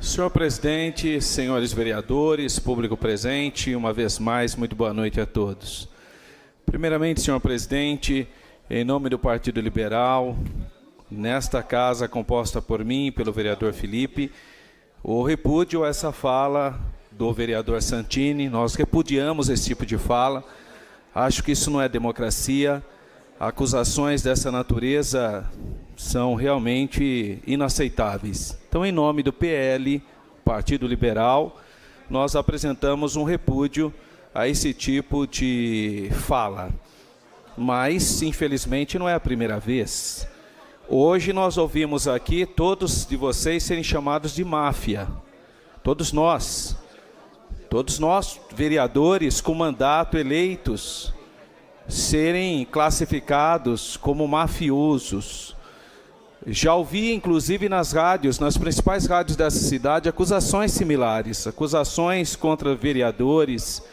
Senhor presidente, senhores vereadores, público presente, uma vez mais, muito boa noite a todos. Primeiramente, senhor presidente, em nome do Partido Liberal, nesta casa composta por mim e pelo vereador Felipe, o repúdio a essa fala do vereador Santini. Nós repudiamos esse tipo de fala. Acho que isso não é democracia. Acusações dessa natureza são realmente inaceitáveis. Então, em nome do PL, Partido Liberal, nós apresentamos um repúdio a esse tipo de fala. Mas, infelizmente, não é a primeira vez. Hoje nós ouvimos aqui todos de vocês serem chamados de máfia. Todos nós, vereadores com mandato eleitos, serem classificados como mafiosos. Já ouvi, inclusive, nas rádios, nas principais rádios dessa cidade, acusações similares, acusações contra vereadores.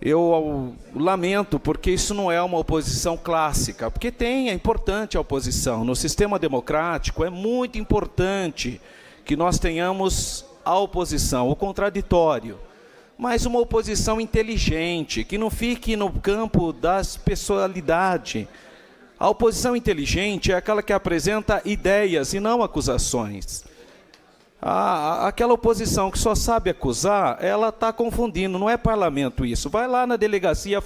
Eu lamento, porque isso não é uma oposição clássica, porque é importante a oposição. No sistema democrático é muito importante que nós tenhamos a oposição, o contraditório, mas uma oposição inteligente, que não fique no campo das pessoalidades. A oposição inteligente é aquela que apresenta ideias e não acusações. Aquela oposição que só sabe acusar, ela está confundindo, não é parlamento isso. Vai lá na delegacia,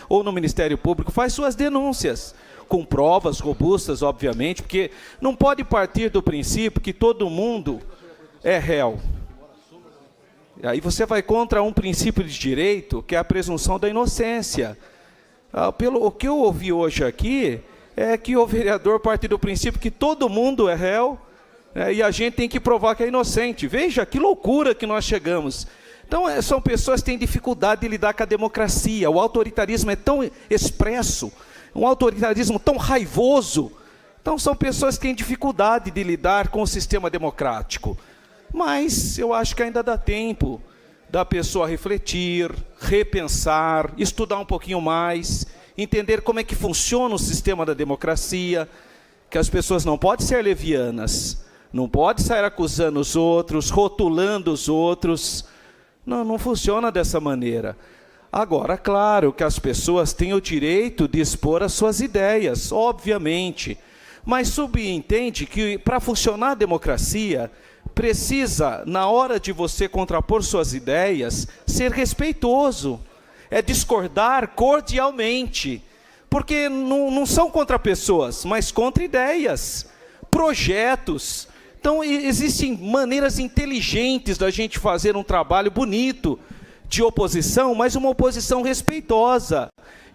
ou no Ministério Público, faz suas denúncias, com provas robustas, obviamente, porque não pode partir do princípio que todo mundo é réu. E aí você vai contra um princípio de direito, que é a presunção da inocência. O que eu ouvi hoje aqui é que o vereador parte do princípio que todo mundo é réu, e a gente tem que provar que é inocente. Veja que loucura que nós chegamos. Então, são pessoas que têm dificuldade de lidar com a democracia. O autoritarismo é tão expresso, um autoritarismo tão raivoso. Então, são pessoas que têm dificuldade de lidar com o sistema democrático. Mas eu acho que ainda dá tempo da pessoa refletir, repensar, estudar um pouquinho mais, entender como é que funciona o sistema da democracia, que as pessoas não podem ser levianas, não podem sair acusando os outros, rotulando os outros. Não funciona dessa maneira. Agora, claro que as pessoas têm o direito de expor as suas ideias, obviamente, mas subentende que para funcionar a democracia, precisa, na hora de você contrapor suas ideias, ser respeitoso, discordar cordialmente, porque não são contra pessoas, mas contra ideias, projetos. Então, existem maneiras inteligentes da gente fazer um trabalho bonito de oposição, mas uma oposição respeitosa,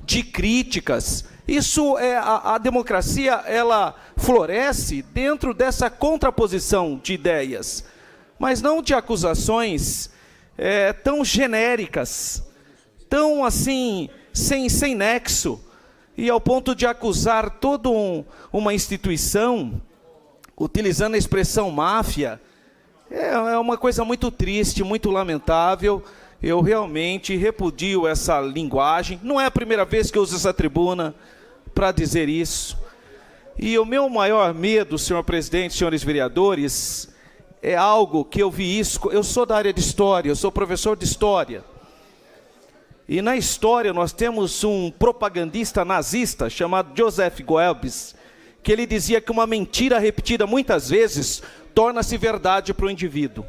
de críticas. Isso a democracia, ela floresce dentro dessa contraposição de ideias, mas não de acusações tão genéricas, tão assim, sem nexo, e ao ponto de acusar toda uma instituição, utilizando a expressão máfia. É uma coisa muito triste, muito lamentável. Eu realmente repudio essa linguagem. Não é a primeira vez que eu uso essa tribuna para dizer isso. E o meu maior medo, senhor presidente, senhores vereadores, é algo que eu vi isso. Eu sou da área de história, eu sou professor de história. E na história nós temos um propagandista nazista chamado Joseph Goebbels, que ele dizia que uma mentira repetida muitas vezes torna-se verdade para o indivíduo.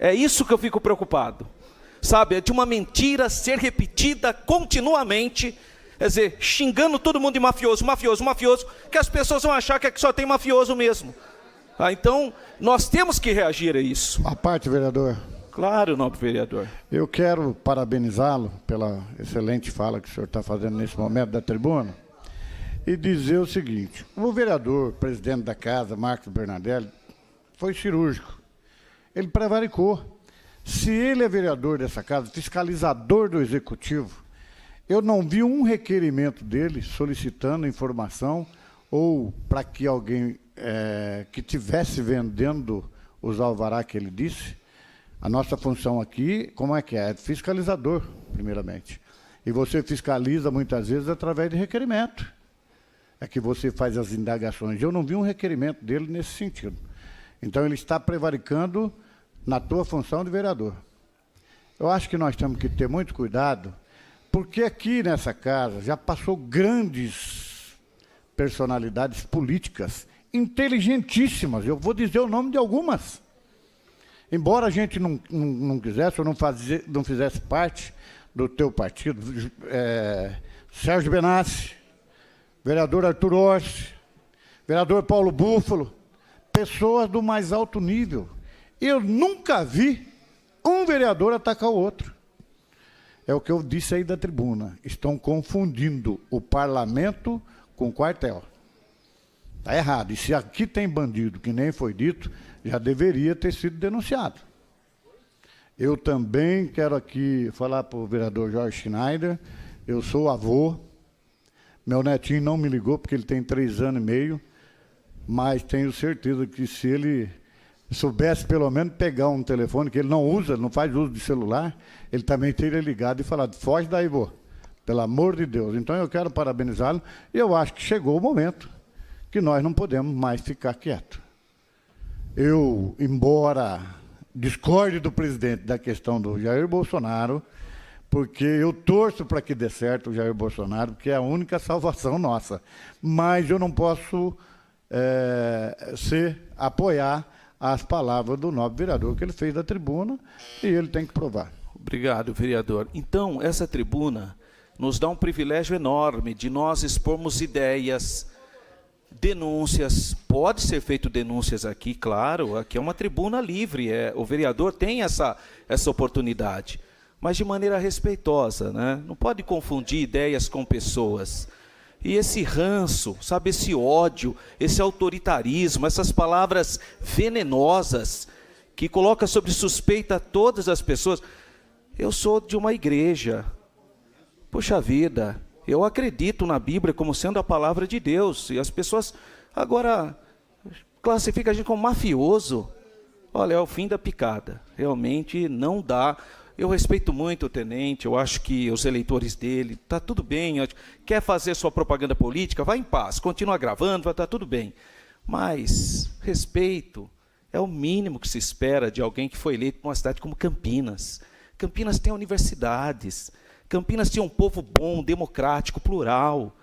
É isso que eu fico preocupado. Sabe, é de uma mentira ser repetida continuamente, quer dizer, xingando todo mundo de mafioso, mafioso, mafioso, que as pessoas vão achar que só tem mafioso mesmo. Então, nós temos que reagir a isso. À parte, vereador. Claro, nobre vereador. Eu quero parabenizá-lo pela excelente fala que o senhor está fazendo nesse momento da tribuna e dizer o seguinte: o vereador, presidente da casa, Marcos Bernardelli, foi cirúrgico. Ele prevaricou. Se ele é vereador dessa casa, fiscalizador do executivo, eu não vi um requerimento dele solicitando informação ou para que alguém que estivesse vendendo os alvará que ele disse. A nossa função aqui, como é que é? É fiscalizador, primeiramente. E você fiscaliza muitas vezes através de requerimento. É que você faz as indagações. Eu não vi um requerimento dele nesse sentido. Então, ele está prevaricando na tua função de vereador. Eu acho que nós temos que ter muito cuidado, porque aqui nessa casa já passou grandes personalidades políticas, inteligentíssimas, eu vou dizer o nome de algumas. Embora a gente não quisesse ou não fizesse parte do teu partido, Sérgio Benassi, vereador Arthur Orsi, vereador Paulo Búfalo, pessoas do mais alto nível. Eu nunca vi um vereador atacar o outro. É o que eu disse aí da tribuna. Estão confundindo o parlamento com o quartel. Está errado. E se aqui tem bandido, que nem foi dito, já deveria ter sido denunciado. Eu também quero aqui falar para o vereador Jorge Schneider, eu sou avô, meu netinho não me ligou porque ele tem 3 anos e meio, mas tenho certeza que se ele soubesse pelo menos pegar um telefone, que ele não usa, não faz uso de celular, ele também teria ligado e falado, foge daí, vô, pelo amor de Deus. Então eu quero parabenizá-lo e eu acho que chegou o momento que nós não podemos mais ficar quietos. Eu, embora discorde do presidente da questão do Jair Bolsonaro, porque eu torço para que dê certo o Jair Bolsonaro, porque é a única salvação nossa. Mas eu não posso apoiar as palavras do nobre vereador que ele fez da tribuna, e ele tem que provar. Obrigado, vereador. Então, essa tribuna nos dá um privilégio enorme de nós expormos ideias, denúncias. Pode ser feito denúncias aqui, claro, aqui é uma tribuna livre, o vereador tem essa oportunidade, mas de maneira respeitosa, né? Não pode confundir ideias com pessoas. E esse ranço, sabe, esse ódio, esse autoritarismo, essas palavras venenosas que colocam sob suspeita todas as pessoas. Eu sou de uma igreja. Puxa vida, eu acredito na Bíblia como sendo a palavra de Deus. E as pessoas agora classificam a gente como mafioso. Olha, é o fim da picada. Realmente não dá. Eu respeito muito o tenente, eu acho que os eleitores dele, está tudo bem, quer fazer sua propaganda política, vai em paz, continua gravando, vai estar tudo bem. Mas respeito é o mínimo que se espera de alguém que foi eleito para uma cidade como Campinas. Campinas tem universidades, Campinas tinha um povo bom, democrático, plural.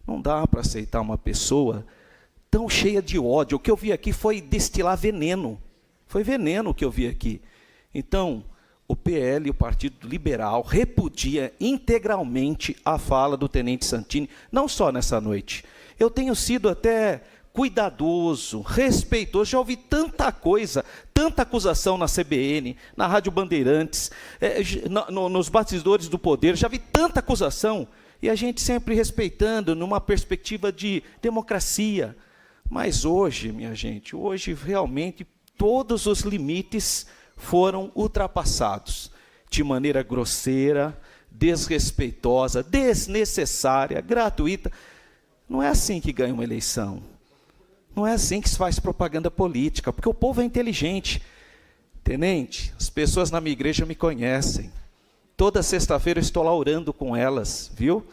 Não dá para aceitar uma pessoa tão cheia de ódio. O que eu vi aqui foi destilar veneno. Foi veneno o que eu vi aqui. Então, o PL, o Partido Liberal, repudia integralmente a fala do tenente Santini, não só nessa noite. Eu tenho sido até cuidadoso, respeitoso, já ouvi tanta coisa, tanta acusação na CBN, na Rádio Bandeirantes, nos bastidores do poder, já vi tanta acusação, e a gente sempre respeitando, numa perspectiva de democracia. Mas hoje, minha gente, hoje realmente todos os limites foram ultrapassados de maneira grosseira, desrespeitosa, desnecessária, gratuita. Não é assim que ganha uma eleição. Não é assim que se faz propaganda política, porque o povo é inteligente. Tenente, as pessoas na minha igreja me conhecem. Toda sexta-feira eu estou lá orando com elas, viu?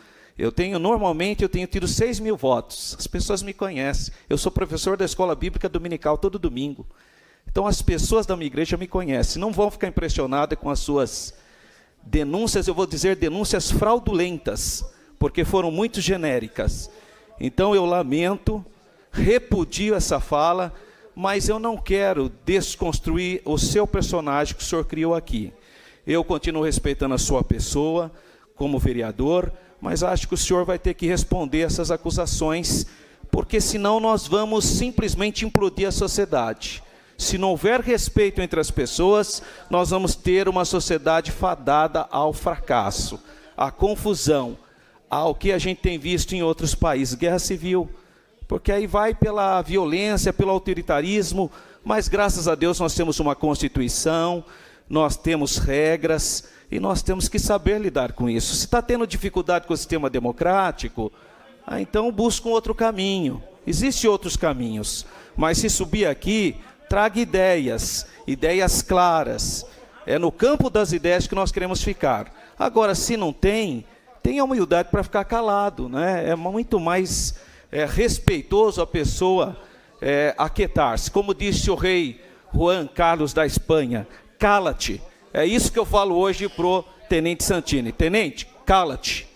Normalmente eu tenho tido 6.000 votos. As pessoas me conhecem. Eu sou professor da Escola Bíblica Dominical todo domingo. Então, as pessoas da minha igreja me conhecem, não vão ficar impressionadas com as suas denúncias, eu vou dizer denúncias fraudulentas, porque foram muito genéricas. Então, eu lamento, repudio essa fala, mas eu não quero desconstruir o seu personagem que o senhor criou aqui. Eu continuo respeitando a sua pessoa como vereador, mas acho que o senhor vai ter que responder essas acusações, porque senão nós vamos simplesmente implodir a sociedade. Se não houver respeito entre as pessoas, nós vamos ter uma sociedade fadada ao fracasso, à confusão, ao que a gente tem visto em outros países, guerra civil, porque aí vai pela violência, pelo autoritarismo, mas graças a Deus nós temos uma Constituição, nós temos regras, e nós temos que saber lidar com isso. Se está tendo dificuldade com o sistema democrático, então busca um outro caminho. Existem outros caminhos, mas se subir aqui, traga ideias claras. É no campo das ideias que nós queremos ficar. Agora, se não tem, tenha humildade para ficar calado, né? É muito mais respeitoso a pessoa aquietar-se. Como disse o rei Juan Carlos da Espanha, cala-te. É isso que eu falo hoje pro Tenente Santini. Tenente, cala-te.